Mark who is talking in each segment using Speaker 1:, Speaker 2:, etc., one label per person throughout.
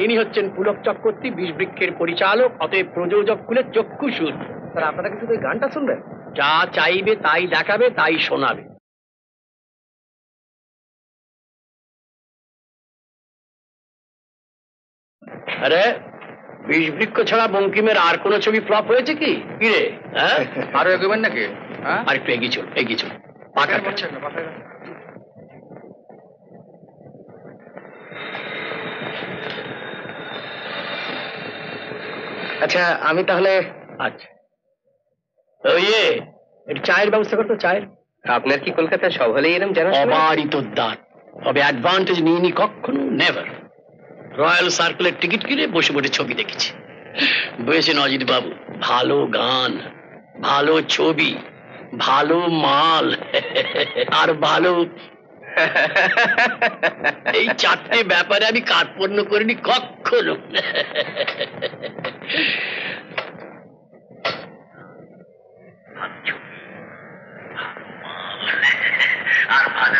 Speaker 1: ইনি হচ্ছেন পুলক চক্রবর্তী, বিষবৃক্ষের পরিচালক, অতএব প্রযোজক কুলের চক্ষুসূর।
Speaker 2: স্যার আপনারা কি শুধু গানটা শুনবেন?
Speaker 1: যা চাইবে তাই দেখাবে, তাই শোনাবে। আরে বিষবৃক্ষ ছাড়া বঙ্কিমের আর কোন ছবি ফ্লপ হয়েছে কি? কিরে হ্যাঁ?
Speaker 2: আরো এগোবেন নাকি?
Speaker 1: আর একটু এগিয়ে চল, এগিয়ে চল। পাকা করছে।
Speaker 2: আচ্ছা আমি তাহলে
Speaker 1: আচ্ছা ইয়ে একটু চায়ের ব্যবস্থা করতো, চায়ের।
Speaker 2: আপনার কি কলকাতায় সব হলেই এরম জানা?
Speaker 1: অবারিত দান, তবে অ্যাডভান্টেজ নিইনি কখনো, নেভার। রয়্যাল সার্কেলের টিকিট কিনে বসে বসে ছবি দেখেছি। বুঝেছেন অজিত বাবু, ভালো গান, ভালো ছবি, ভালো মাল আর ভালো এই চারটে ব্যাপারে আমি কার্পণ্য করিনি কখনো। আর ভালো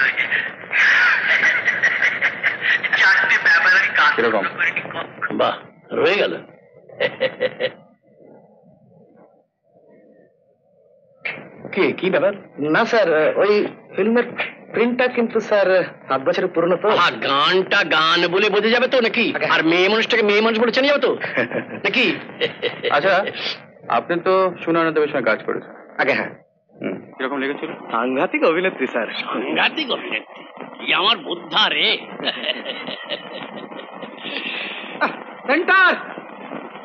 Speaker 1: চারটে ব্যাপারে আমি কার্পণ্য করিনি কখনো। বাহ, রয়ে গেল। কি ব্যাপার?
Speaker 2: না স্যার, ওই ফিল্মের প্রিন্টটা কিন্তু স্যার 7 বছরের পুরনো তো।
Speaker 1: গানটা গান বলে বোঝা যাবে তো নাকি? আর মেয়ে মানুষটাকে মেয়ে মানুষ বলে চেনা যাবে তো নাকি?
Speaker 3: আচ্ছা, আপনি তো সুনয়না দেবের সঙ্গে কাজ করেছেন।
Speaker 2: আগে হ্যাঁ।
Speaker 3: কিরকম লেগেছিল?
Speaker 2: সাংঘাতিক অভিনেত্রী স্যার।
Speaker 1: সাংঘাতিক অভিনেত্রী, কি আমার বুদ্ধা রে।
Speaker 2: সেন্টার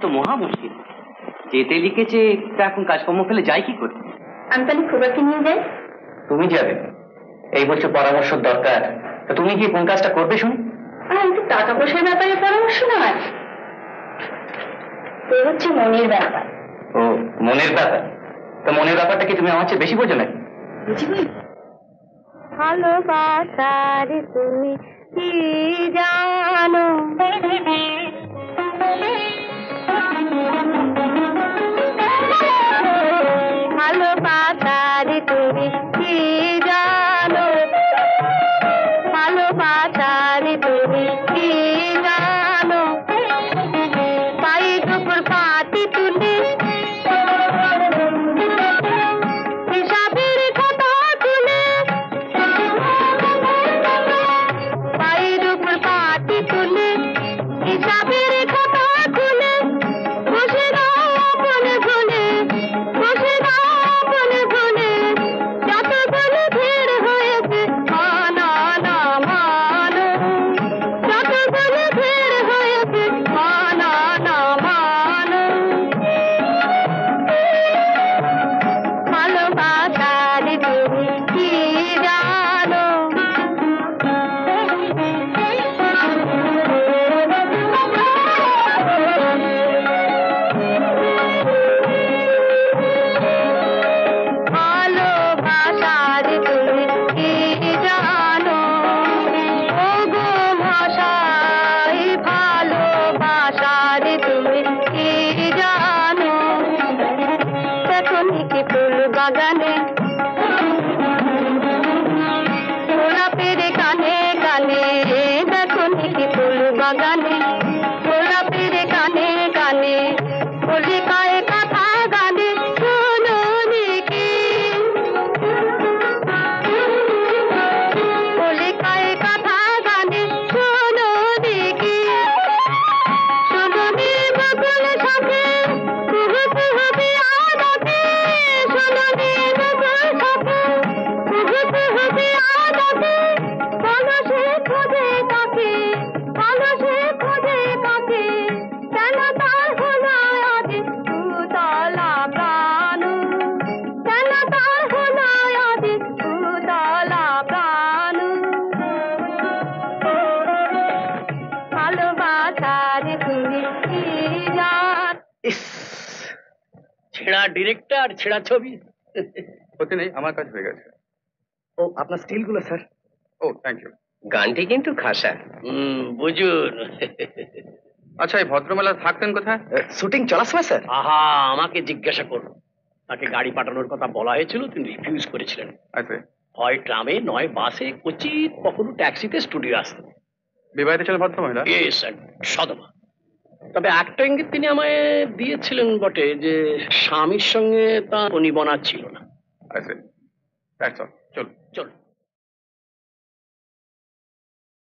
Speaker 4: তো মহা মুশকিল, যেতে লিখেছে তা এখন কাজকর্ম ফেলে যাই কি করে?
Speaker 5: আমি তাহলে খুবাকে নিয়ে যাই।
Speaker 4: তুমি যাবে? এই বছর পরামর্শ দরকার, তা তুমি কি কোন কাজটা করবে শুনি?
Speaker 5: কিন্তু টাকা পয়সার ব্যাপারে পরামর্শ নয়, তো হচ্ছে মনের ব্যাপার।
Speaker 4: ও মনের ব্যাপার, তো মনের ব্যাপারটা কি তুমি আমার চেয়ে বেশি বোঝো নাকি?
Speaker 5: বুঝবি? ভালোবাসার তুমি কি জানো, ভালোবাসার তুমি কি জানো, ভালোবাসার তুমি কি জানো, পায়ের উপর পাটি তুলে হিসাবের কথা তুলে, পায়ের উপর পাটি তুলে হিসাবের কথা তুলে, বসে দাও বলে বলে, বসে দাও বলে বলে, যত বলে ভিড় হয়েছে মানা না মানো, যত বলে ভিড় হয়েছে মানা না মানো, ভালোবাসার তুমি কি জানো। ভালোবাসার তুমি কি জানো, ও গো মশাই, ভালোবাসার তুমি কি জানো, তখনই কি ফুল বাগানে গোলাপের কানে কানে, তখনই কি ফুল বাগানে গোলাপের কানে কানে, কলিকায় কথা গানে শোনো দেখি, কলিকায় কথা গানে শোনো দেখি, শোনো নি বকুল সাথে কুহু কুহু বিয়াদতে, শোনো নি বকুল সাথে কুহু কুহু বিয়াদতে, বলো সে খোঁজে কাকে, বলো সে খোঁজে কাকে, কেন তার হলো আজ উতলা প্রাণ, কেন তার হলো আজ উতলা প্রাণ, ভালোবাসার তুমি কি জানো।
Speaker 1: ইস, ছেঁড়া ডিরেক্টর, ছেঁড়া ছবি।
Speaker 3: ক্ষতি নেই, আমার কাজ হয়ে গেছে।
Speaker 2: ও আপনার স্টিলগুলো স্যার।
Speaker 3: ও থ্যাংক ইউ।
Speaker 2: গানটি কিন্তু খাসা।
Speaker 1: বুঝুন।
Speaker 3: আচ্ছা, এই ভদ্রমেলা থাকতেন কোথায়?
Speaker 2: শুটিং চলার সময় স্যার।
Speaker 1: আহা, আমাকে জিজ্ঞাসা করুন। তাকে গাড়ি পাঠানোর কথা বলা হয়েছিল, তিনি রিফিউজ করেছিলেন।
Speaker 3: আচ্ছা,
Speaker 1: হয় ট্রামে নয় বাসে, কচিত কখনো ট্যাক্সিতে স্টুডিও আসতেন।
Speaker 3: বিবাহিত ছিলেন ভদ্রমহিলা?
Speaker 1: ইয়েস, সদমা। তবে একটা ইঙ্গিত তিনি আমায় দিয়েছিলেন বটে যে স্বামীর সঙ্গে তার বনিবনা ছিল না।
Speaker 3: I see. That's all. চল।
Speaker 1: চল।